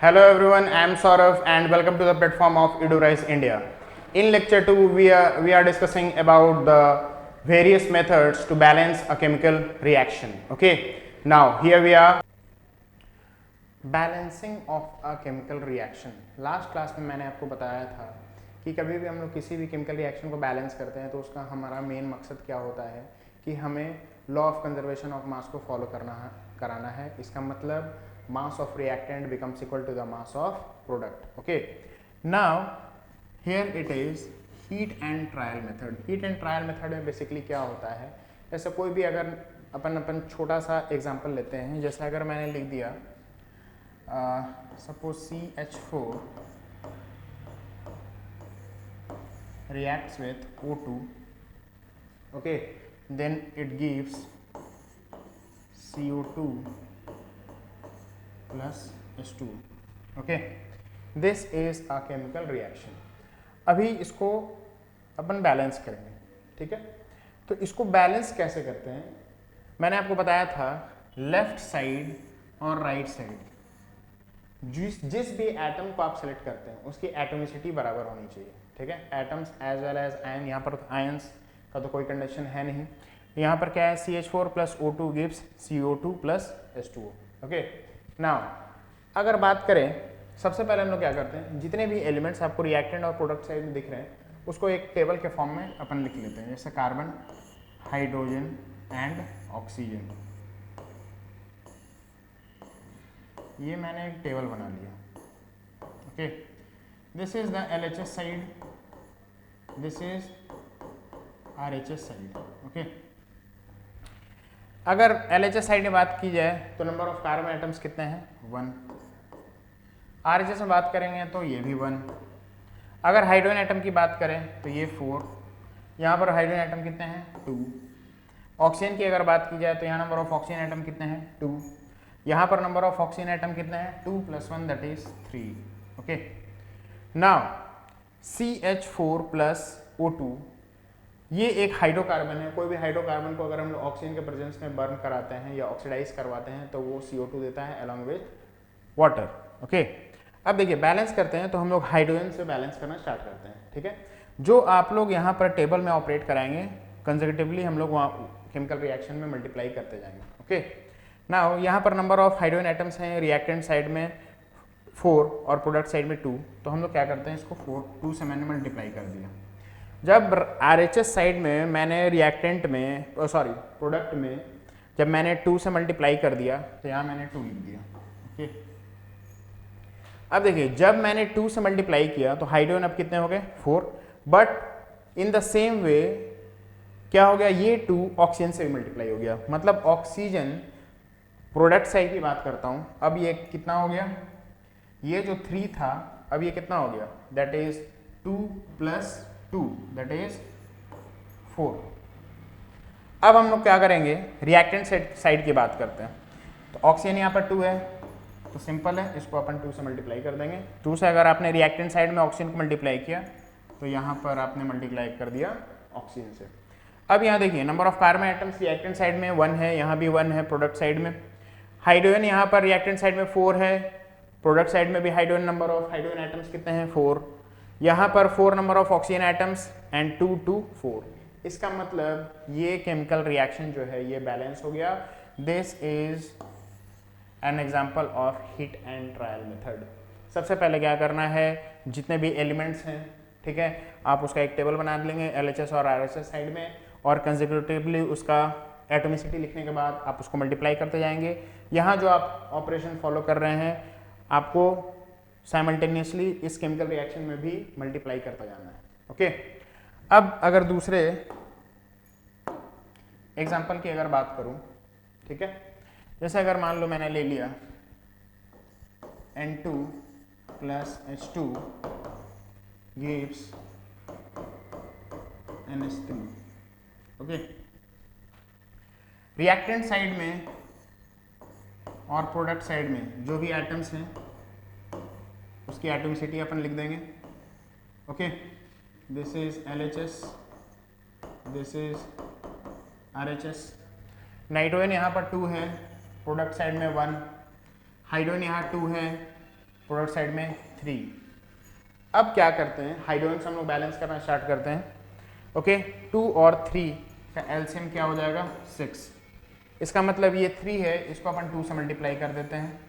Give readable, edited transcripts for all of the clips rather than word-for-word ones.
Hello everyone, I am Saurav and welcome to the platform of EduRise India. In lecture 2, we are discussing about the various methods to balance a chemical reaction. Okay, now here we are. Balancing of a chemical reaction. Last class में मैंने आपको बताया था कि कभी भी हम लोग किसी भी केमिकल रिएक्शन को बैलेंस करते हैं तो उसका हमारा मेन मकसद क्या होता है कि हमें law of conservation of mass को फॉलो कराना है। इसका मतलब mass of reactant becomes equal to the mass of product. Okay, now here it is hit and trial method. Hit and trial method में बेसिकली क्या होता है, जैसे कोई भी अगर अपन छोटा सा एग्जाम्पल लेते हैं, जैसे अगर मैंने लिख दिया suppose CH4 reacts with O2, okay, then it gives CO2 plus H2, okay, this is a chemical reaction। अभी इसको अपन बैलेंस करेंगे, ठीक है। तो इसको बैलेंस कैसे करते हैं, मैंने आपको बताया था लेफ्ट साइड और राइट साइड, जिस भी एटम को आप सेलेक्ट करते हैं उसकी एटोमिसिटी बराबर होनी चाहिए, ठीक है। Atoms as well as ion, यहाँ पर आयंस का तो कोई कंडीशन है नहीं। यहाँ पर क्या है, CH4 plus O2 gives CO2 plus H2O। Okay, now अगर बात करें, सबसे पहले हम लोग क्या करते हैं, जितने भी एलिमेंट्स आपको रिएक्टेंट और प्रोडक्ट साइड में दिख रहे हैं उसको एक टेबल के फॉर्म में अपन लिख लेते हैं, जैसे कार्बन, हाइड्रोजन एंड ऑक्सीजन। ये मैंने एक टेबल बना लिया। Okay, this is the LHS side, this is RHS side. Okay, अगर LHS साइड में बात की जाए तो नंबर ऑफ कार्बन एटम्स कितने हैं, 1। RHS में बात करेंगे तो ये भी 1। अगर हाइड्रोजन एटम की बात करें तो ये 4। यहाँ पर हाइड्रोजन एटम कितने हैं, 2। ऑक्सीजन की अगर बात की जाए तो यहाँ नंबर ऑफ ऑक्सीजन एटम कितने हैं, 2। यहाँ पर नंबर ऑफ ऑक्सीजन एटम कितने हैं, 2 + 1 that is 3। Okay, now CH4 plus O2 ये एक हाइड्रोकार्बन है। कोई भी हाइड्रोकार्बन को अगर हम लोग ऑक्सीजन के प्रेजेंस में बर्न कराते हैं या ऑक्सीडाइज करवाते हैं तो वो CO2 देता है अलॉन्ग विथ वाटर। ओके, अब देखिए बैलेंस करते हैं तो हम लोग हाइड्रोजन से बैलेंस करना स्टार्ट करते हैं, ठीक है। जो आप लोग यहाँ पर टेबल में ऑपरेट कराएंगे कंजर्वेटिवली हम लोग वहाँ केमिकल रिएक्शन में मल्टीप्लाई करते जाएंगे। ओके, नाउ यहाँ पर नंबर ऑफ हाइड्रोजन एटम्स हैं रिएक्टेंट साइड में 4 और प्रोडक्ट साइड में 2, तो हम लोग क्या करते हैं, इसको 2 से मैंने मल्टीप्लाई कर दिया। जब RHS साइड में मैंने रिएक्टेंट में प्रोडक्ट में जब मैंने 2 से मल्टीप्लाई कर दिया तो यहाँ मैंने 2 लिख दिया। ओके, अब देखिए जब मैंने 2 से मल्टीप्लाई किया तो हाइड्रोजन अब कितने हो गए, 4, but in the same way क्या हो गया, ये 2 ऑक्सीजन से भी मल्टीप्लाई हो गया। मतलब ऑक्सीजन प्रोडक्ट साइड की बात करता हूं, अब ये कितना हो गया, ये जो 3 था अब ये कितना हो गया, दैट इज 2 + 2 दैट इज 4। अब हम लोग क्या करेंगे, रिएक्टेंट साइड की बात करते हैं। तो ऑक्सीजन यहाँ पर 2 है तो सिंपल है, इसको अपन 2 से मल्टीप्लाई कर देंगे। 2 से अगर आपने रिएक्टेंट साइड में ऑक्सीजन को मल्टीप्लाई किया तो यहाँ पर आपने मल्टीप्लाई कर दिया ऑक्सीजन से। अब यहाँ देखिए number of carbon atoms reactant side में 1 है, यहाँ भी 1 है प्रोडक्ट साइड में। हाइड्रोजन यहाँ पर रिएक्टेंट साइड में 4 है, प्रोडक्ट साइड में भी hydrogen number of hydrogen atoms कितने हैं, 4। यहाँ पर 4 number of oxygen atoms and 2 2 4। इसका मतलब ये केमिकल रिएक्शन जो है ये बैलेंस हो गया। This is an example of hit and trial method. सबसे पहले क्या करना है, जितने भी एलिमेंट्स हैं, ठीक है, आप उसका एक टेबल बना लेंगे LHS और RHS साइड में, और कंसेक्यूटिवली उसका एटोमिसिटी लिखने के बाद आप उसको मल्टीप्लाई करते जाएंगे। यहाँ जो आप ऑपरेशन फॉलो कर रहे हैं आपको साइमल्टेनियसली इस केमिकल रिएक्शन में भी मल्टीप्लाई करता जाना है। ओके, अब अगर दूसरे एग्जांपल की अगर बात करूं, ठीक है, जैसे अगर मान लो मैंने ले लिया N2 + H2 gives NH3। Okay, reactant side में और प्रोडक्ट साइड में जो भी एटम्स हैं उसकी एटोमिसिटी अपन लिख देंगे। Okay, this is LHS, this is RHS। Nitrogen यहाँ पर 2 है, प्रोडक्ट साइड में 1, हाइड्रोजन यहाँ 2 है, प्रोडक्ट साइड में 3। अब क्या करते हैं, हाइड्रोजन से हम लोग बैलेंस करना स्टार्ट करते हैं। ओके, 2 और 3 का एलसीएम क्या हो जाएगा 6। इसका मतलब ये 3 है, इसको अपन 2 से मल्टीप्लाई कर देते हैं।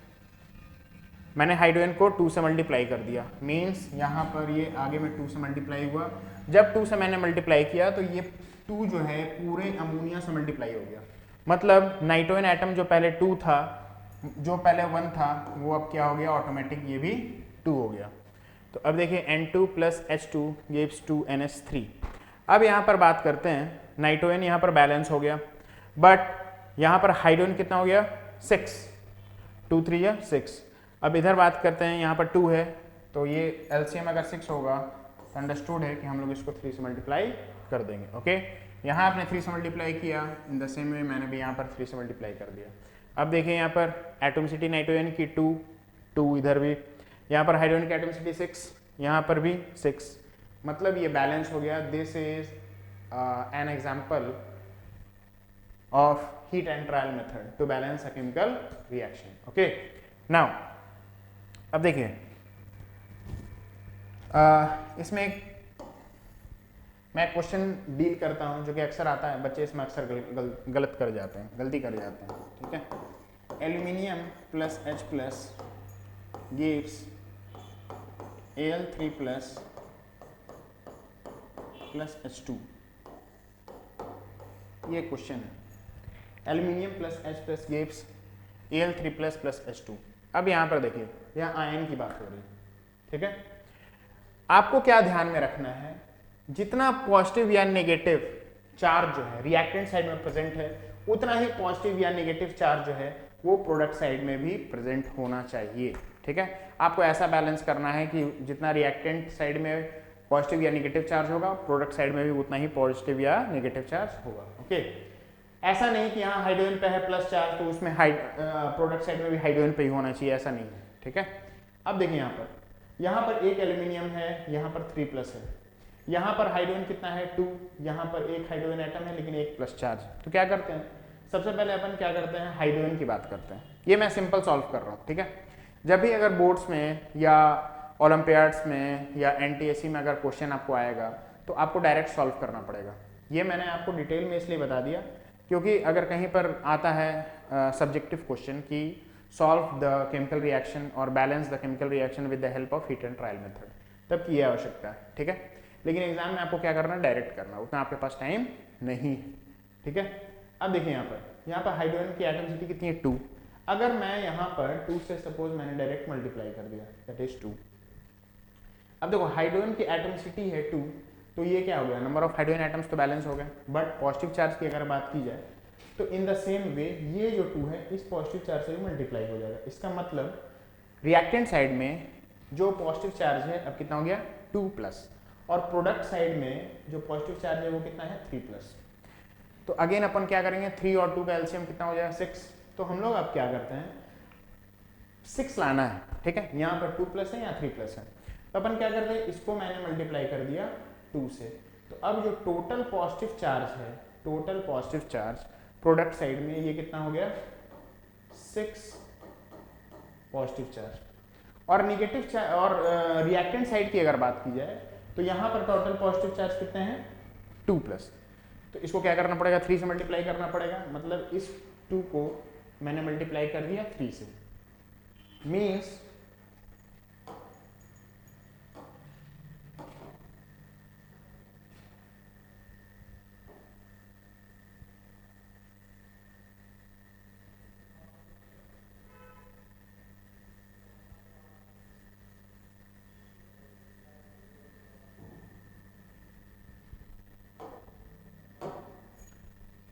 मैंने हाइड्रोजन को 2 से मल्टीप्लाई कर दिया, मीन्स यहाँ पर ये आगे में 2 से मल्टीप्लाई हुआ। जब 2 से मैंने मल्टीप्लाई किया तो ये 2 जो है पूरे अमोनिया से मल्टीप्लाई हो गया। मतलब नाइट्रोजन एटम जो पहले 2 था, जो पहले 1 था, वो अब क्या हो गया ऑटोमेटिक, ये भी 2 हो गया। तो अब देखिए N2 plus H2 gives 2NH3। अब यहाँ पर बात करते हैं, नाइट्रोजन यहाँ पर बैलेंस हो गया, बट यहाँ पर हाइड्रोजन कितना हो गया 6, 2 3 या 6। अब इधर बात करते हैं, यहाँ पर 2 है, तो ये एलसीएम अगर 6 होगा तो अंडरस्टूड है कि हम लोग इसको 3 से मल्टीप्लाई कर देंगे। ओके, यहाँ आपने 3 से मल्टीप्लाई किया, इन द सेम वे मैंने भी यहाँ पर 3 से मल्टीप्लाई कर दिया। अब देखिए यहाँ पर एटोमिसिटी नाइट्रोजन की 2 इधर भी, यहाँ पर हाइड्रोजन की एटोमिसिटी 6, यहाँ पर भी 6, मतलब ये बैलेंस हो गया। This is an example of hit and trial method to balance a chemical reaction. Okay, now अब देखिए इसमें मैं क्वेश्चन डील करता हूं जो कि अक्सर आता है, बच्चे इसमें अक्सर गलत कर जाते हैं, गलती कर जाते हैं। ठीक है, aluminium plus H plus gives Al3 plus H2, ये क्वेश्चन है। Aluminium plus H plus gives Al3 plus H2। अब यहाँ पर देखिए, यहाँ आयन की बात हो रही है। ठीक है, आपको क्या ध्यान में रखना है, जितना पॉजिटिव या नेगेटिव चार्ज जो है रिएक्टेंट साइड में प्रेजेंट है, उतना ही पॉजिटिव या नेगेटिव चार्ज जो है वो प्रोडक्ट साइड में भी प्रेजेंट होना चाहिए। ठीक है, आपको ऐसा बैलेंस करना है कि जितना रिएक्टेंट साइड में पॉजिटिव या नेगेटिव चार्ज होगा, प्रोडक्ट साइड में भी उतना ही पॉजिटिव या नेगेटिव चार्ज होगा। ओके, ऐसा नहीं कि यहाँ हाइड्रोजन पे है प्लस चार्ज तो उसमें प्रोडक्ट साइड में भी हाइड्रोजन पे ही होना चाहिए, ऐसा नहीं है। ठीक है, अब देखिए यहाँ पर एक एल्यूमिनियम है, यहाँ पर 3 प्लस है, यहाँ पर हाइड्रोजन कितना है 2, यहाँ पर एक हाइड्रोजन एटम है लेकिन एक प्लस चार्ज। तो क्या करते हैं, सबसे पहले अपन क्या करते हैं, हाइड्रोजन की बात करते हैं। ये मैं सिंपल सॉल्व कर रहा हूँ। ठीक है, जब भी अगर बोर्ड्स में या ओलंपियाड्स में या NTSC में अगर क्वेश्चन आपको आएगा तो आपको डायरेक्ट सॉल्व करना पड़ेगा। ये मैंने आपको डिटेल में इसलिए बता दिया क्योंकि अगर कहीं पर आता है सब्जेक्टिव क्वेश्चन कि सॉल्व द केमिकल रिएक्शन और balance the chemical reaction with the help of hit and trial method, तब की आवश्यकता है। ठीक है, लेकिन एग्जाम में आपको क्या करना है, डायरेक्ट करना, उतना आपके पास टाइम नहीं है। ठीक है, अब देखिए यहाँ पर हाइड्रोजन की एटॉमिसिटी कितनी है 2। अगर मैं यहाँ पर 2 से सपोज मैंने डायरेक्ट मल्टीप्लाई कर दिया, दैट इज 2। अब देखो हाइड्रोजन की एटॉमिसिटी है 2, तो ये क्या हो गया, नंबर ऑफ हाइड्रोजन एटम्स तो बैलेंस हो गए, बट पॉजिटिव चार्ज की अगर बात की जाए तो इन द सेम वे ये जो 2 है इस पॉजिटिव चार्ज से भी मल्टीप्लाई हो जाएगा। इसका मतलब रिएक्टेंट साइड में जो पॉजिटिव चार्ज है अब कितना हो गया 2 प्लस, और प्रोडक्ट साइड में जो पॉजिटिव चार्ज है वो कितना है 3 प्लस। तो अगेन अपन क्या करेंगे, 3 और 2 का एलसीएम कितना हो जाएगा 6। तो हम लोग अब क्या करते हैं, 6 लाना है। ठीक है, यहाँ पर 2 प्लस है, यहाँ 3 प्लस है, तो अपन क्या करते हैं, इसको मैंने मल्टीप्लाई कर दिया 2 से। तो अब जो टोटल पॉजिटिव चार्ज है, total positive charge product side में ये कितना हो गया 6 पॉजिटिव चार्ज, और निगेटिव चार्ज और रिएक्टेंट साइड की अगर बात की जाए तो यहाँ पर टोटल पॉजिटिव चार्ज कितने हैं 2 प्लस। तो इसको क्या करना पड़ेगा, 3 से मल्टीप्लाई करना पड़ेगा, मतलब इस 2 को मैंने मल्टीप्लाई कर दिया 3 से, मीन्स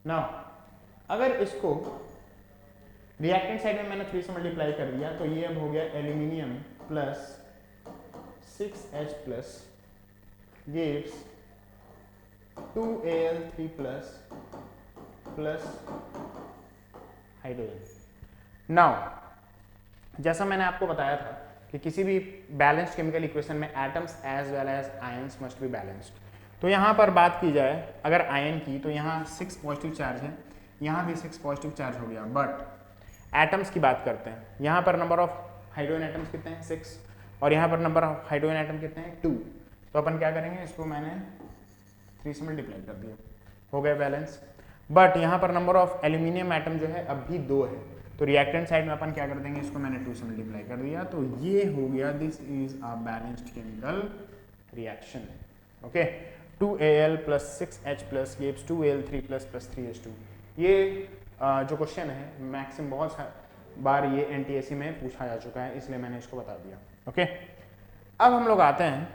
नाउ अगर इसको रिएक्टेंट साइड में मैंने 3 से मल्टीप्लाई कर दिया तो ये अब हो गया aluminium plus 6H plus gives 2Al3 plus hydrogen. Now जैसा मैंने आपको बताया था कि किसी भी बैलेंस्ड केमिकल इक्वेशन में atoms as well as ions must be balanced. तो यहाँ पर बात की जाए अगर आयन की, तो यहाँ 6 पॉजिटिव चार्ज है, यहाँ भी 6 पॉजिटिव चार्ज हो गया, बट एटम्स की बात करते हैं। यहाँ पर नंबर ऑफ हाइड्रोजन एटम्स कितने हैं 6 और यहाँ पर नंबर ऑफ हाइड्रोजन एटम कितने हैं 2। तो अपन क्या करेंगे, इसको मैंने 3 से मल्टीप्लाई कर दिया, हो गया बैलेंस। बट यहाँ पर नंबर ऑफ एल्यूमिनियम एटम जो है अब भी 2 है, तो रिएक्टेंट साइड में अपन क्या कर देंगे, इसको मैंने 2 से मल्टीप्लाई कर दिया। तो ये हो गया, this is a balanced chemical reaction. Okay, 2Al + 6H+ gives 2Al3 + 3H2। ये जो क्वेश्चन है मैक्सिमम बहुत बार ये NTSC में पूछा जा चुका है, इसलिए मैंने इसको बता दिया। ओके, अब हम लोग आते हैं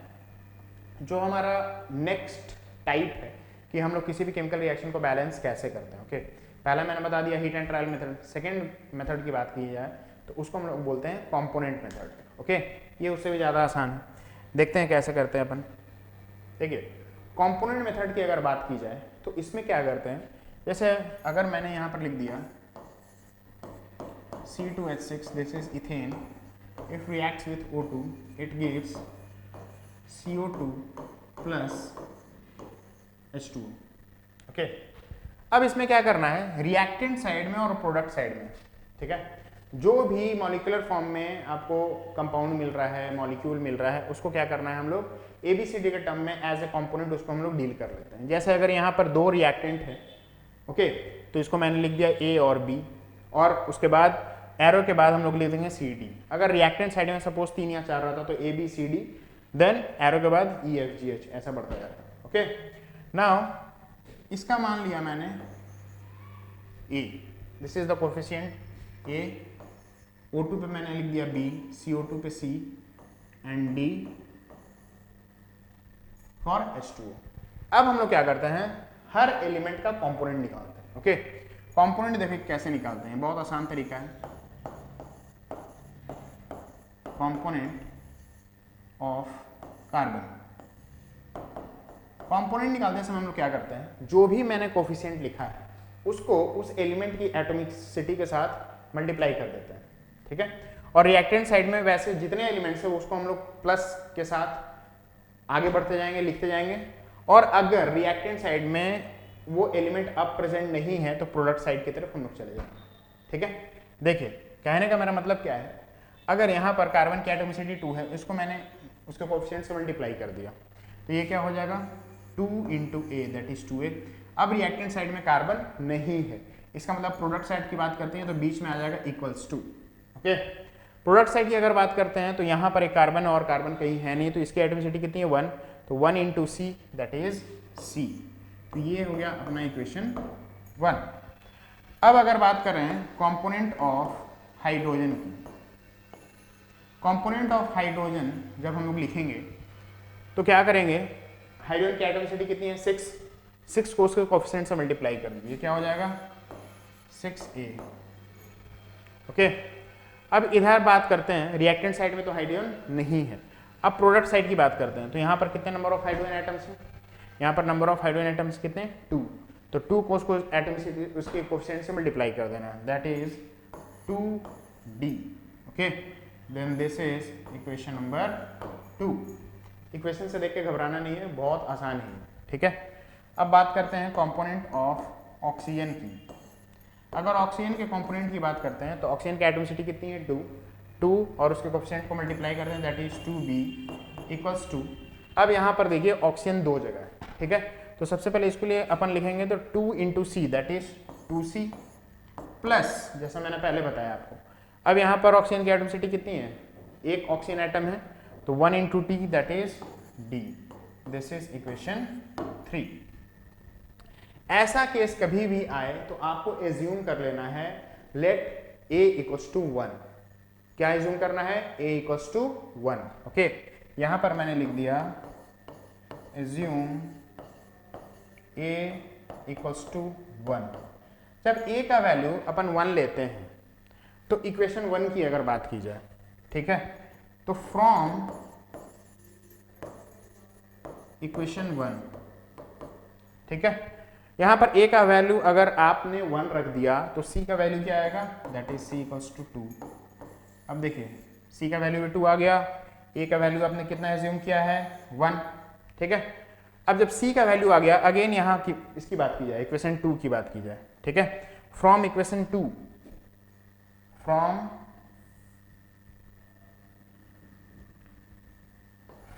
जो हमारा नेक्स्ट टाइप है कि हम लोग किसी भी केमिकल रिएक्शन को बैलेंस कैसे करते हैं। ओके, पहला मैंने बता दिया heat and trial method. Second method की बात की जाए तो उसको हम लोग बोलते हैं कंपोनेंट मेथड। ओके, ये उससे भी ज़्यादा आसान है, देखते हैं कैसे करते हैं अपन। देखिए, कंपोनेंट मेथड की अगर बात की जाए तो इसमें क्या करते हैं, जैसे अगर मैंने यहाँ पर लिख दिया C2H6, this is ethane, if reacts with O2 it gives CO2 + H2O। Okay, अब इसमें क्या करना है, रिएक्टेंट साइड में और प्रोडक्ट साइड में, ठीक है, जो भी मॉलिक्यूलर फॉर्म में आपको कंपाउंड मिल रहा है, मॉलिक्यूल मिल रहा है, उसको क्या करना है हम लोग ABCD के टर्म में एज ए कंपोनेंट उसको हम लोग डील कर लेते हैं। जैसे अगर यहाँ पर 2 रिएक्टेंट है, ओके, तो इसको मैंने लिख दिया A और B, और उसके बाद एरो के बाद हम लोग लिख देंगे CD। अगर रिएक्टेंट साइड में सपोज 3 या 4 रहता तो ABCD, देन एरो के बाद EFGH, ऐसा बढ़ता जाता है। ओके, नाउ इसका मान लिया मैंने A, this is the coefficient A, O2 पे मैंने लिख दिया B, CO2 पे C and D for H2O। अब हम लोग क्या करते हैं, हर एलिमेंट का कंपोनेंट निकालते हैं। ओके, कंपोनेंट देखिए कैसे निकालते हैं, बहुत आसान तरीका है। कंपोनेंट ऑफ कार्बन, कंपोनेंट निकालते समय हम लोग क्या करते हैं, जो भी मैंने कोफिशिएंट लिखा है उसको उस एलिमेंट की एटॉमिसिटी के साथ मल्टीप्लाई कर देते हैं, ठीक है। और रिएक्टेंट साइड में वैसे जितने एलिमेंट्स है उसको हम लोग प्लस के साथ आगे बढ़ते जाएंगे, लिखते जाएंगे। और अगर रिएक्टेंट साइड में वो एलिमेंट अब प्रेजेंट नहीं है तो प्रोडक्ट साइड की तरफ हम लोग चले जाएंगे, ठीक है। देखिए, कहने का मेरा मतलब क्या है, अगर यहाँ पर कार्बन की एटॉमिसिटी 2 है, इसको मैंने उसके कोएफिशिएंट से मल्टीप्लाई कर दिया, तो ये क्या हो जाएगा 2 × A, दैट इज 2A। अब रिएक्टेंट साइड में कार्बन नहीं है, इसका मतलब प्रोडक्ट साइड की बात करते हैं तो बीच में आ जाएगा =2। ओके, प्रोडक्ट साइड की अगर बात करते हैं तो यहाँ पर एक कार्बन और कार्बन कहीं है नहीं, तो इसकी एटॉमिसिटी कितनी है 1, तो 1 × C, दैट इज C। तो ये हो गया अपना इक्वेशन 1। अब अगर बात कर रहे हैं कंपोनेंट ऑफ हाइड्रोजन की, कंपोनेंट ऑफ हाइड्रोजन जब हम लोग लिखेंगे तो क्या करेंगे, हाइड्रोजन की एटॉमिसिटी कितनी है 6 को उसके कोएफिशिएंट से मल्टीप्लाई कर दीजिए, क्या हो जाएगा 6A। ओके, अब इधर बात करते हैं रिएक्टेंट साइड में तो हाइड्रोजन नहीं है। अब प्रोडक्ट साइड की बात करते हैं तो यहाँ पर कितने नंबर ऑफ हाइड्रोजन एटम्स हैं, यहाँ पर नंबर ऑफ हाइड्रोजन एटम्स कितने 2, तो 2 को उसको एटॉमिसिटी उसके कोएफिशिएंट से मल्टीप्लाई कर देना, that is 2D। Okay, then this is equation number 2। Equation से देख के घबराना नहीं है, बहुत आसान है, ठीक है। अब बात करते हैं कंपोनेंट ऑफ ऑक्सीजन की। अगर ऑक्सीजन के कंपोनेंट की बात करते हैं तो ऑक्सीजन की एटॉमिसिटी कितनी है 2 और उसके कोएफिशिएंट को मल्टीप्लाई करते हैं, दैट इज 2B = 2। अब यहाँ पर देखिए ऑक्सीजन 2 जगह है, ठीक है, तो सबसे पहले इसके लिए अपन लिखेंगे तो 2 × C, that is 2C plus, जैसा मैंने पहले बताया आपको, अब यहाँ पर ऑक्सीजन की एटॉमिसिटी कितनी है, एक ऑक्सीजन एटम है, तो 1 × T, that is D। This is equation 3। ऐसा केस कभी भी आए तो आपको एज्यूम कर लेना है लेट A = 1। क्या एज्यूम करना है, A = 1। ओके, यहां पर मैंने लिख दिया एज्यूम A = 1। जब A का वैल्यू अपन 1 लेते हैं तो इक्वेशन 1 की अगर बात की जाए, ठीक है, तो फ्रॉम इक्वेशन 1, ठीक है, यहां पर A का वैल्यू अगर आपने 1 रख दिया तो C का वैल्यू क्या आएगा, दैट इज C = 2। अब देखिए C का वैल्यू 2 आ गया, A का वैल्यू आपने कितना एज्यूम किया है 1, ठीक है। अब जब C का वैल्यू आ गया, अगेन यहाँ की इसकी बात की जाए, इक्वेशन 2 की बात की जाए, ठीक है, from equation 2, from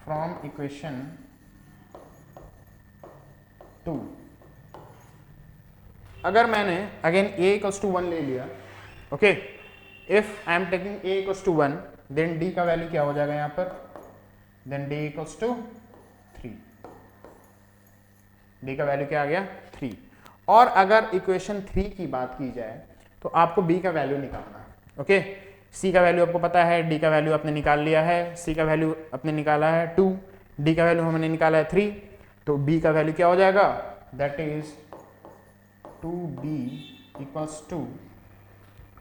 from equation 2, अगर मैंने अगेन a इक्वल्स टू 1 ले लिया, okay, if I am taking a equals to 1, then d का वैल्यू क्या हो जाएगा यहाँ पर, then d equals to 3, d का वैल्यू क्या आ गया 3। और अगर इक्वेशन 3 की बात की जाए तो आपको b का वैल्यू निकालना है, ओके। c का वैल्यू आपको पता है, d का वैल्यू आपने निकाल लिया है, c का वैल्यू आपने निकाला है 2, d का वैल्यू हमने निकाला है 3, तो b का वैल्यू क्या हो जाएगा, that is 2b equals to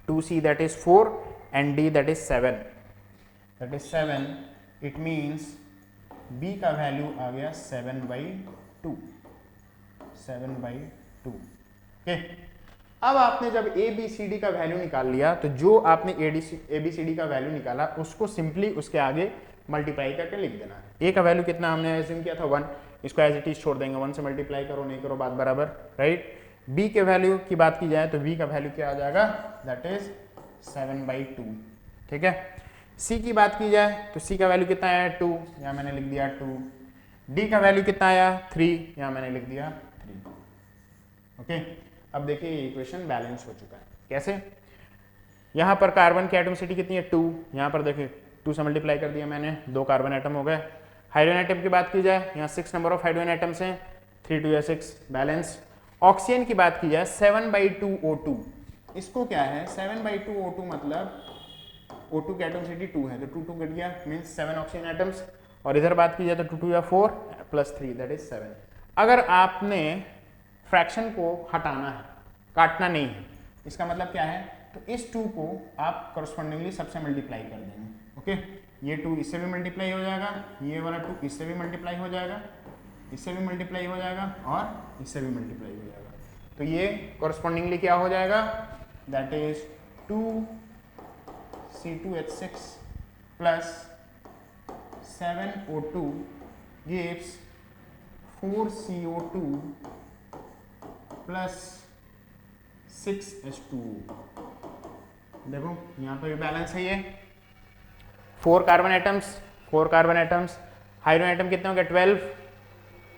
2c that is 4 and d that is 7, that is 7, it means b का वैल्यू आ गया 7/2, 7/2, ओके। अब आपने जब a b c d का वैल्यू निकाल लिया, तो जो आपने a b c d का वैल्यू निकाला उसको सिंपली उसके आगे मल्टीप्लाई करके लिख देना है। a का वैल्यू कितना हमने एज्यूम किया था 1, इसको एज इट इज छोड़ देंगे, 1 से मल्टीप्लाई करो नहीं करो बात बराबर, राइट। b के वैल्यू की बात की जाए तो v का वैल्यू क्या आ जाएगा, दैट इज 7/2, ठीक है। c की बात की जाए तो c का वैल्यू कितना आया 2, यहाँ मैंने लिख दिया 2, d का वैल्यू कितना आया 3, यहाँ मैंने लिख दिया 3, ओके। अब देखिए ये इक्वेशन बैलेंस हो चुका है, कैसे, यहाँ पर कार्बन की एटॉमिसिटी कितनी है 2, यहाँ पर देखिए 2 से मल्टीप्लाई कर दिया मैंने, 2 कार्बन एटम हो गए। हाइड्रोजन एटम की बात की जाए, यहाँ 6 नंबर ऑफ हाइड्रोजन एटम्स हैं, 3 2 या 6 बैलेंस। ऑक्सीजन की बात की जाए 7/2 O2, इसको क्या है 7/2 O2 मतलब O2 की एटॉमिसिटी 2 है, तो 2 2 कट गया, मीन्स 7 ऑक्सीजन एटम्स। और इधर बात की जाए तो 2 2 या 4 प्लस 3 दैट इज 7। अगर आपने फ्रैक्शन को हटाना है, काटना नहीं है, इसका मतलब क्या है, तो इस 2 को आप करस्पॉन्डिंगली सबसे मल्टीप्लाई कर देंगे, ओके। ये 2 इससे भी मल्टीप्लाई हो जाएगा, ये वाला 2 इससे भी मल्टीप्लाई हो जाएगा, इससे भी मल्टीप्लाई हो जाएगा और इससे भी मल्टीप्लाई हो जाएगा, तो ये करस्पॉन्डिंगली क्या हो जाएगा, that is 2C2H6 plus 7O2 gives 4CO2 plus 6H2O। देखो यहाँ पर भी बैलेंस है, ये 4 कार्बन एटम्स, हाइड्रोजन एटम कितने हो गए 12,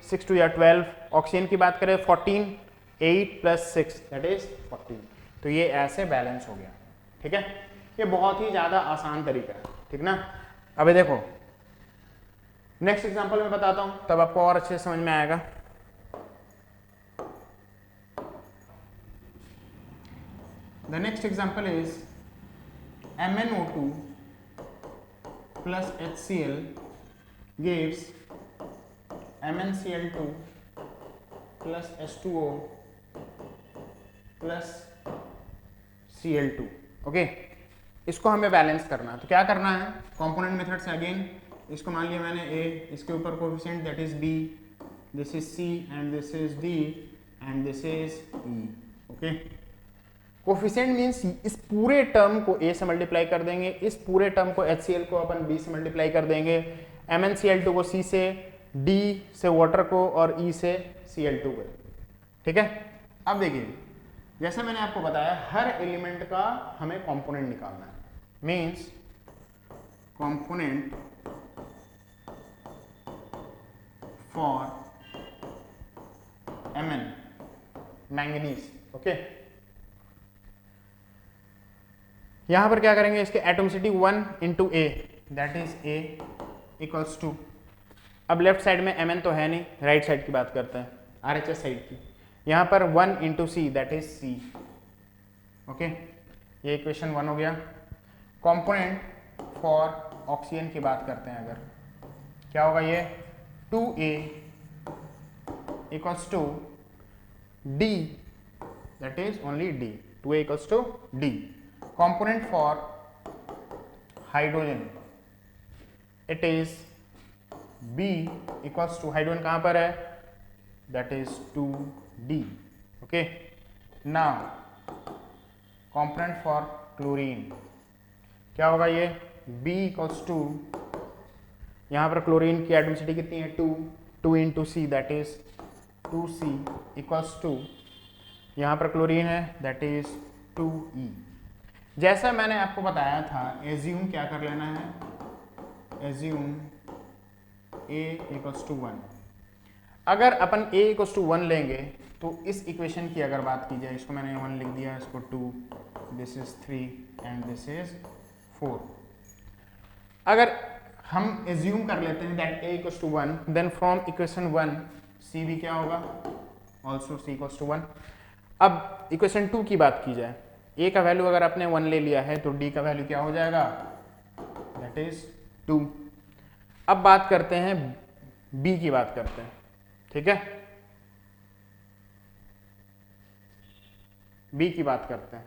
6 2 या 12, ऑक्सीजन की बात करें 14, 8 प्लस 6 दैट इज 14, तो ये ऐसे बैलेंस हो गया, ठीक है। ये बहुत ही ज़्यादा आसान तरीका है, ठीक ना। अबे देखो नेक्स्ट एग्जांपल में बताता हूँ, तब आपको और अच्छे से समझ में आएगा। The next example is MnO2 plus HCl gives MnCl2 plus H2O plus Cl2, okay. इसको हमें बैलेंस करना है, तो क्या करना है, कंपोनेंट मेथड से अगेन, इसको मान लिया मैंने A, इसके ऊपर coefficient that is B, this is C and this is D and this is E, okay. Coefficient means इस पूरे टर्म को A से मल्टीप्लाई कर देंगे, इस पूरे टर्म को HCl को अपन B से मल्टीप्लाई कर देंगे, MnCl2 को C से, D से वाटर को और E से Cl2 को, ठीक है। अब देखिए जैसे मैंने आपको बताया हर एलिमेंट का हमें कंपोनेंट निकालना है, means component for Mn manganese, okay. यहां पर क्या करेंगे, इसके atomicity 1 into A that is A equals to, अब लेफ्ट साइड में Mn तो है नहीं, राइट साइड की बात करते हैं, RHS साइड की, यहाँ पर 1 into C that is C, okay. ये इक्वेशन 1 हो गया। कंपोनेंट फॉर ऑक्सीजन की बात करते हैं, अगर क्या होगा ये 2A equals to D that is only D, 2A equals to D। Component for hydrogen it is B equals to, hydrogen कहाँ पर है, that is 2D, okay. Now component for chlorine क्या होगा, ये B इक्वल्स टू, यहाँ पर chlorine की atomicity कितनी है 2 into C that is 2C equals to, यहाँ पर क्लोरीन है दैट इज 2E। जैसा मैंने आपको बताया था, एज्यूम क्या कर लेना है, एज्यूम a इक्वल्स टू 1। अगर अपन a इक्वल्स टू 1 लेंगे तो इस इक्वेशन की अगर बात की जाए, इसको मैंने 1 लिख दिया, इसको 2, this is 3 and this is 4। अगर हम एज्यूम कर लेते हैं that a equals to 1, then from equation 1 c भी क्या होगा, ऑल्सो c इक्वल्स टू 1। अब इक्वेशन 2 की बात की जाए, a का वैल्यू अगर आपने 1 ले लिया है तो d का वैल्यू क्या हो जाएगा, दैट इज 2। अब बात करते हैं b की बात करते हैं, ठीक है, b की बात करते हैं।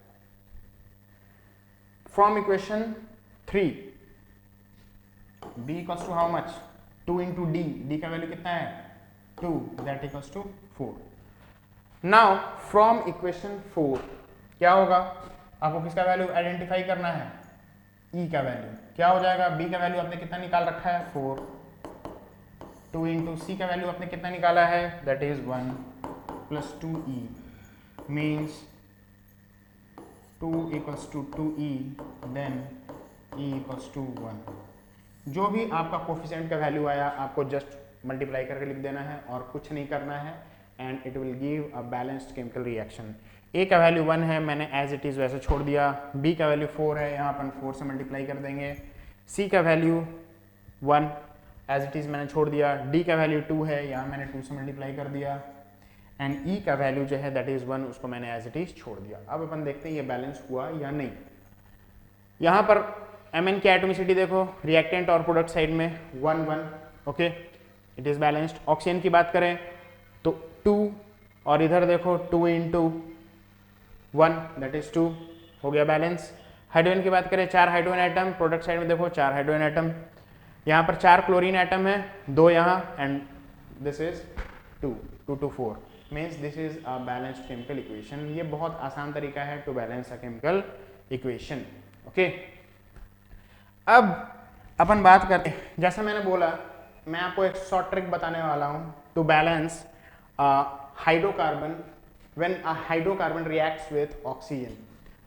From equation 3 b equals to how much, 2 into d का वैल्यू कितना है 2, that equals to 4। Now from equation 4 क्या होगा, आपको किसका वैल्यू आइडेंटिफाई करना है, e का वैल्यू क्या हो जाएगा, b का वैल्यू आपने कितना निकाल रखा है 4, 2 इंटू c का वैल्यू आपने कितना निकाला है, that is 1 plus 2e means 2 equals to 2e, then e equals to 1। जो भी आपका कोफिशिएंट का वैल्यू आया आपको जस्ट मल्टीप्लाई करके लिख देना है और कुछ नहीं करना है, and it will give a balanced chemical reaction. a का वैल्यू 1 है, मैंने एज इट इज़ वैसे छोड़ दिया, b का वैल्यू 4 है, यहाँ अपन 4 से मल्टीप्लाई कर देंगे, c का वैल्यू 1 एज इट इज़ मैंने छोड़ दिया, d का वैल्यू 2 है, यहाँ मैंने 2 से मल्टीप्लाई कर दिया, एंड e का वैल्यू जो है दैट इज़ 1, उसको मैंने एज इट इज़ छोड़ दिया। अब अपन देखते हैं ये बैलेंस हुआ या नहीं। यहाँ पर Mn की एटोमिसिटी देखो, रिएक्टेंट और प्रोडक्ट साइड में 1 1, okay, it is balanced. Oxygen की बात करें तो 2, और इधर देखो 2 इंटू 1 दैट इज 2, हो गया बैलेंस। हाइड्रोजन की बात करें 4 हाइड्रोजन एटम, प्रोडक्ट साइड में देखो 4 हाइड्रोजन एटम, यहाँ पर 4 क्लोरीन एटम है, 2 यहाँ, and this is 2 to 4 means this is a balanced chemical equation. ये बहुत आसान तरीका है to balance a chemical equation, okay. अब अपन बात करते हैं, जैसा मैंने बोला मैं आपको एक शॉर्ट ट्रिक बताने वाला हूँ to balance hydrocarbon. when a hydrocarbon reacts with oxygen,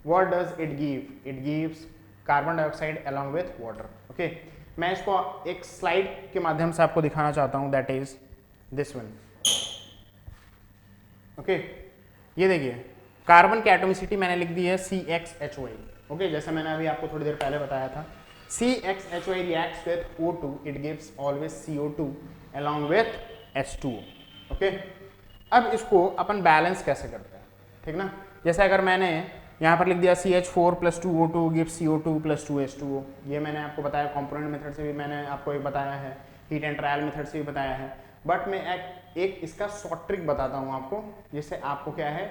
what does it give, it gives carbon dioxide along with water, okay। मैं इसको एक स्लाइड के माध्यम से आपको दिखाना चाहता हूँ, that is this one, okay. ये देखिए कार्बन की एटोमिसिटी मैंने लिख दी है CxHy, ओके, जैसा मैंने अभी आपको थोड़ी देर पहले बताया था। CxHy reacts with O2, it gives always CO2 along with H2O, okay. अब इसको अपन बैलेंस कैसे करते हैं, ठीक ना, जैसे अगर मैंने यहाँ पर लिख दिया CH4 plus 2O2 gives CO2 plus 2H2O, ये मैंने आपको बताया, कंपोनेंट मेथड से भी मैंने आपको एक बताया है, हीट एंड ट्रायल मेथड से भी बताया है, बट मैं एक इसका शॉर्ट ट्रिक बताता हूँ आपको, जिससे आपको क्या है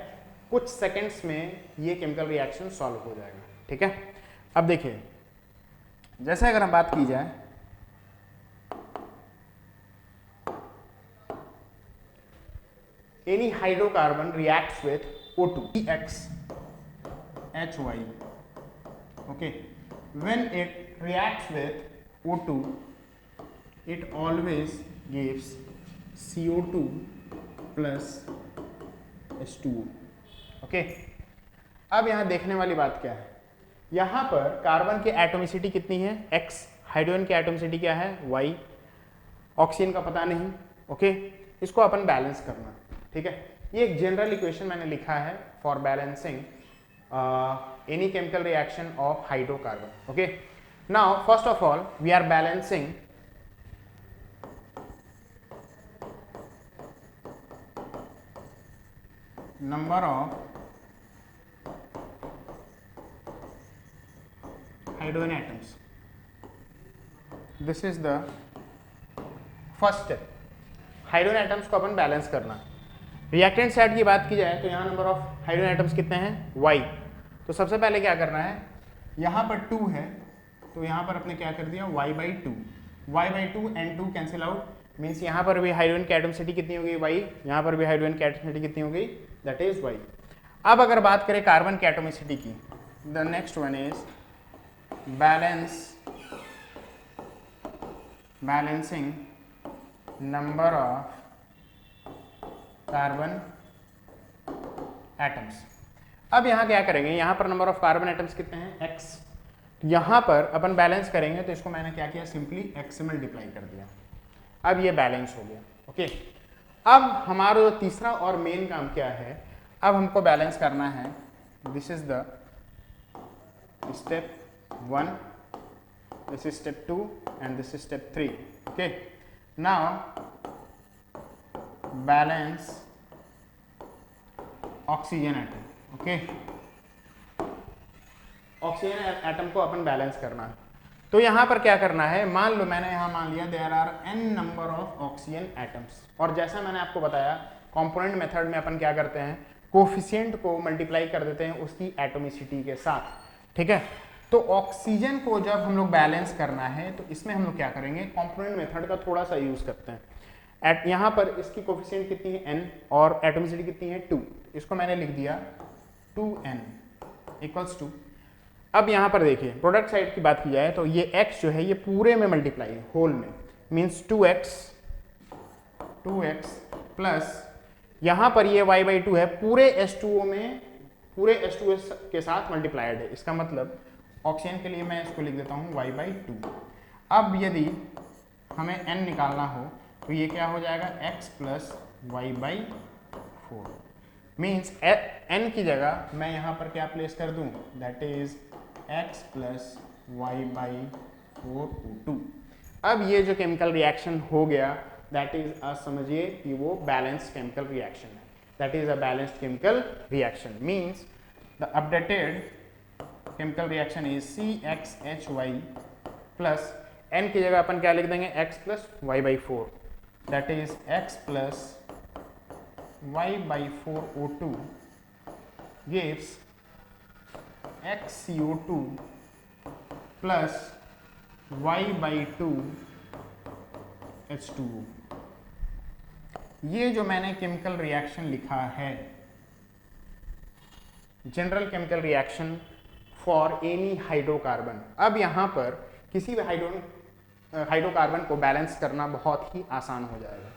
कुछ सेकेंड्स में ये केमिकल रिएक्शन सॉल्व हो जाएगा, ठीक है। अब देखिए जैसे अगर हम बात की जाए, any hydrocarbon reacts with O2, CxHy, okay, when it reacts with O2 it always gives CO2 plus H2O, okay। अब यहाँ देखने वाली बात क्या है, यहाँ पर कार्बन की एटोमिसिटी कितनी है x, हाइड्रोजन की एटोमिसिटी क्या है y, ऑक्सीजन का पता नहीं, ओके, इसको अपन बैलेंस करना, ठीक है। ये एक जनरल इक्वेशन मैंने लिखा है for balancing any chemical reaction of hydrocarbon, okay. Now first of all we are balancing number of hydrogen atoms, this is the first step, hydrogen atoms को अपन बैलेंस करना। रिएक्टेंट साइड की बात की जाए तो यहाँ नंबर ऑफ हाइड्रोजन एटम्स कितने हैं y, तो सबसे पहले क्या करना है, यहाँ पर 2 है तो यहाँ पर अपने क्या कर दिया y/2 and 2 cancel out, means यहाँ पर भी हाइड्रोजन की एटोमिसिटी कितनी हो गई y, यहाँ पर भी हाइड्रोजन की एटोमिसिटी कितनी हो गई, दैट इज y। अब अगर बात करें कार्बन की एटोमिसिटी की, the next one is balancing number of carbon atoms. अब यहाँ क्या करेंगे, यहाँ पर नंबर ऑफ कार्बन एटम्स कितने हैं x, यहाँ पर अपन बैलेंस करेंगे तो इसको मैंने क्या किया, सिंपली x से मल्टीप्लाई कर दिया, अब ये बैलेंस हो गया। ओके, अब हमारा जो तीसरा और मेन काम क्या है, अब हमको बैलेंस करना है। This is the step 1, this is step 2 and this is step 3। Okay, now balance oxygen atom. Okay, oxygen atom को अपन बैलेंस करना है। तो यहां पर क्या करना है, मान लो मैंने यहां मान लिया there are n number of oxygen atoms, और जैसा मैंने आपको बताया कंपोनेंट मेथड में अपन क्या करते हैं, कोफिशिएंट को मल्टीप्लाई कर देते हैं उसकी एटोमिसिटी के साथ। ठीक है, तो ऑक्सीजन को जब हम लोग बैलेंस करना है तो इसमें हम लोग क्या करेंगे, कंपोनेंट मेथड का थोड़ा सा यूज करते हैं। यहां पर इसकी कोफिशिएंट कितनी है n और एटोमिसिटी कितनी है 2, इसको मैंने लिख दिया 2n इक्वल्स टू। अब यहां पर देखिए प्रोडक्ट साइड की बात की जाए तो ये x जो है ये पूरे में मल्टीप्लाई है, होल में, मीन्स 2x प्लस यहां पर ये y/2 है, पूरे H2O में, पूरे H2O के साथ मल्टीप्लाइड है। इसका मतलब ऑक्सीजन के लिए मैं इसको लिख देता हूं y/2। अब यदि हमें n निकालना हो तो ये क्या हो जाएगा, x plus y/4, means n की जगह मैं यहां पर क्या प्लेस कर दूं, that is x plus y/4 O2। अब ये जो केमिकल रिएक्शन हो गया दैट इज समझिए कि वो बैलेंस्ड केमिकल रिएक्शन है, that is a balanced chemical reaction, means the updated chemical reaction is CxHy plus n की जगह अपन क्या लिख देंगे, x plus y/4, that is x plus y/4 O2 gives XCO2 plus y/2 H2O। ये जो मैंने chemical reaction लिखा है, general chemical reaction for any hydrocarbon. अब यहाँ पर किसी भी हाइड्रोकार्बन को बैलेंस करना बहुत ही आसान हो जाएगा।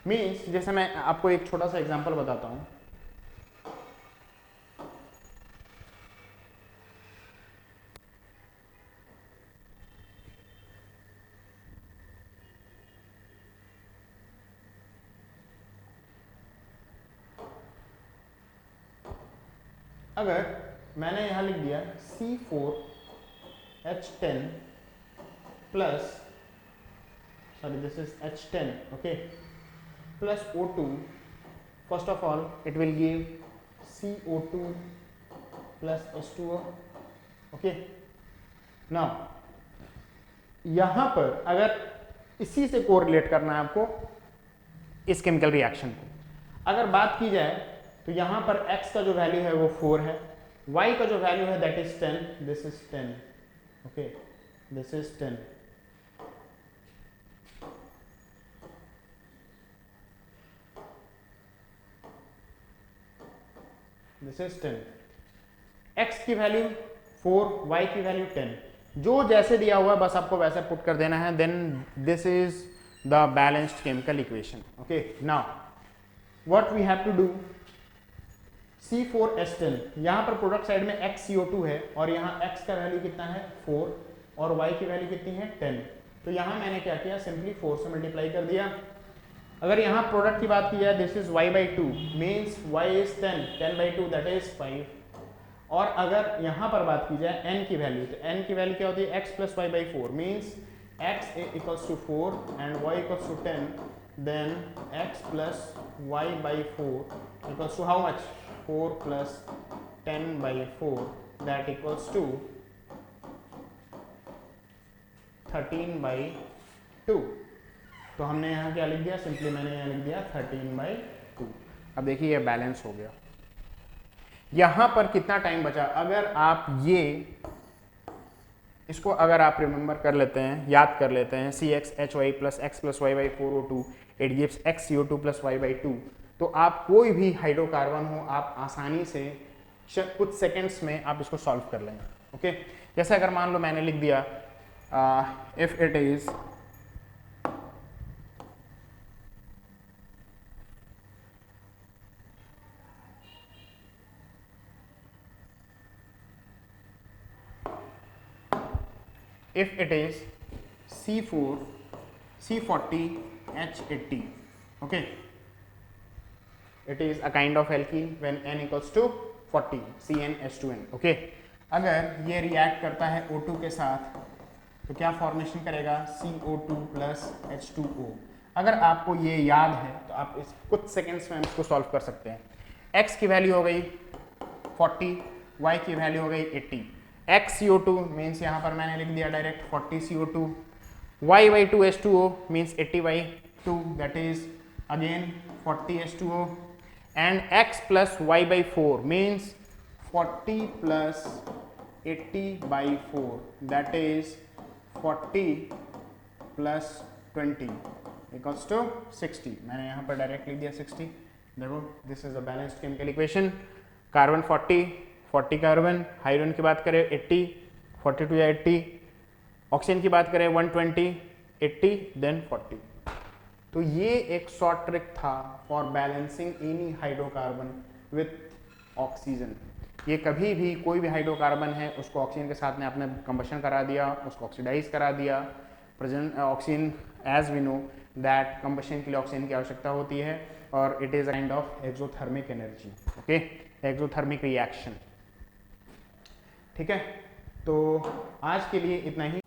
मीन्स जैसे मैं आपको एक छोटा सा एग्जांपल बताता हूँ। अगर मैंने यहां लिख दिया C4H10 plus, sorry this is H10, okay, plus O2, first of all it will give CO2 plus H2O। Okay, now यहां पर अगर इसी से कोरिलेट करना है आपको इस केमिकल रिएक्शन को, अगर बात की जाए तो यहां पर x का जो वैल्यू है वो 4 है, y का जो वैल्यू है that is 10, this is 10, okay, this is 10। This is 10, x की वैल्यू 4, y की वैल्यू 10, जो जैसे दिया हुआ है बस आपको वैसे पुट कर देना है, then this is the balanced chemical equation. Okay, now what we have to do, C4H10, यहाँ पर प्रोडक्ट साइड में XCO2 है और यहाँ X का वैल्यू कितना है 4 और Y की वैल्यू कितनी है 10, तो यहाँ मैंने क्या किया, सिंपली 4 से मल्टीप्लाई कर दिया। अगर यहाँ प्रोडक्ट की बात की जाए this is y/2, means y is 10, 10/2 that is 5, और अगर यहाँ पर बात की जाए n की वैल्यू, तो n की वैल्यू क्या होती है, x plus y/4, means x equals to 4 and y equals to 10, then x plus y/4 equals to how much, 4 plus 10/4, that equals to 13/2। तो हमने यहाँ क्या लिख दिया, सिंपली मैंने यहाँ लिख दिया 13/2। अब देखिए ये बैलेंस हो गया। यहाँ पर कितना टाइम बचा, अगर आप ये इसको अगर आप रिमेंबर कर लेते हैं, याद कर लेते हैं, CxHy plus x plus y/4 O2 it gives XCO2 plus y/2, तो आप कोई भी हाइड्रोकार्बन हो आप आसानी से कुछ सेकंड्स में आप इसको सॉल्व कर लेंगे। ओके, जैसे अगर मान लो मैंने लिख दिया if it is C40 H80. Okay, it is a kind of alkene when n equals to 40, CnH2n. Okay, अगर ये रिएक्ट करता है O2 के साथ तो क्या फॉर्मेशन करेगा, CO2 प्लस H2O. अगर आपको ये याद है तो आप इस कुछ सेकेंड्स में इसको सॉल्व कर सकते हैं. x की वैल्यू हो गई 40, y की वैल्यू हो गई 80. x CO2 मीन्स यहाँ पर मैंने लिख दिया direct 40 CO2, y/2 H2O means 80/2, that is again 40 H2O, and x plus y/4 means 40 plus 80/4, that is 40 plus 20 equals to 60. मैंने यहाँ पर डायरेक्ट लिख दिया 60. देखो this is a balanced chemical equation. Carbon 40 carbon, hydrogen की बात करें 80, 42 या 80, ऑक्सीजन की बात करें 120, 80 देन 40. तो ये एक शॉर्ट ट्रिक था for balancing any hydrocarbon with oxygen. ये कभी भी कोई भी हाइड्रोकार्बन है उसको ऑक्सीजन के साथ में आपने कंबशन करा दिया, उसको ऑक्सीडाइज करा दिया. Present oxygen as we know that combustion के लिए ऑक्सीजन की आवश्यकता होती है और it is kind of exothermic energy. Okay, exothermic reaction. ठीक है, तो आज के लिए इतना ही.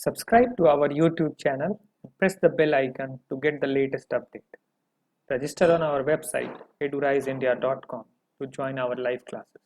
Subscribe to our YouTube channel and press the bell icon to get the latest update. Register on our website eduriseindia.com to join our live classes.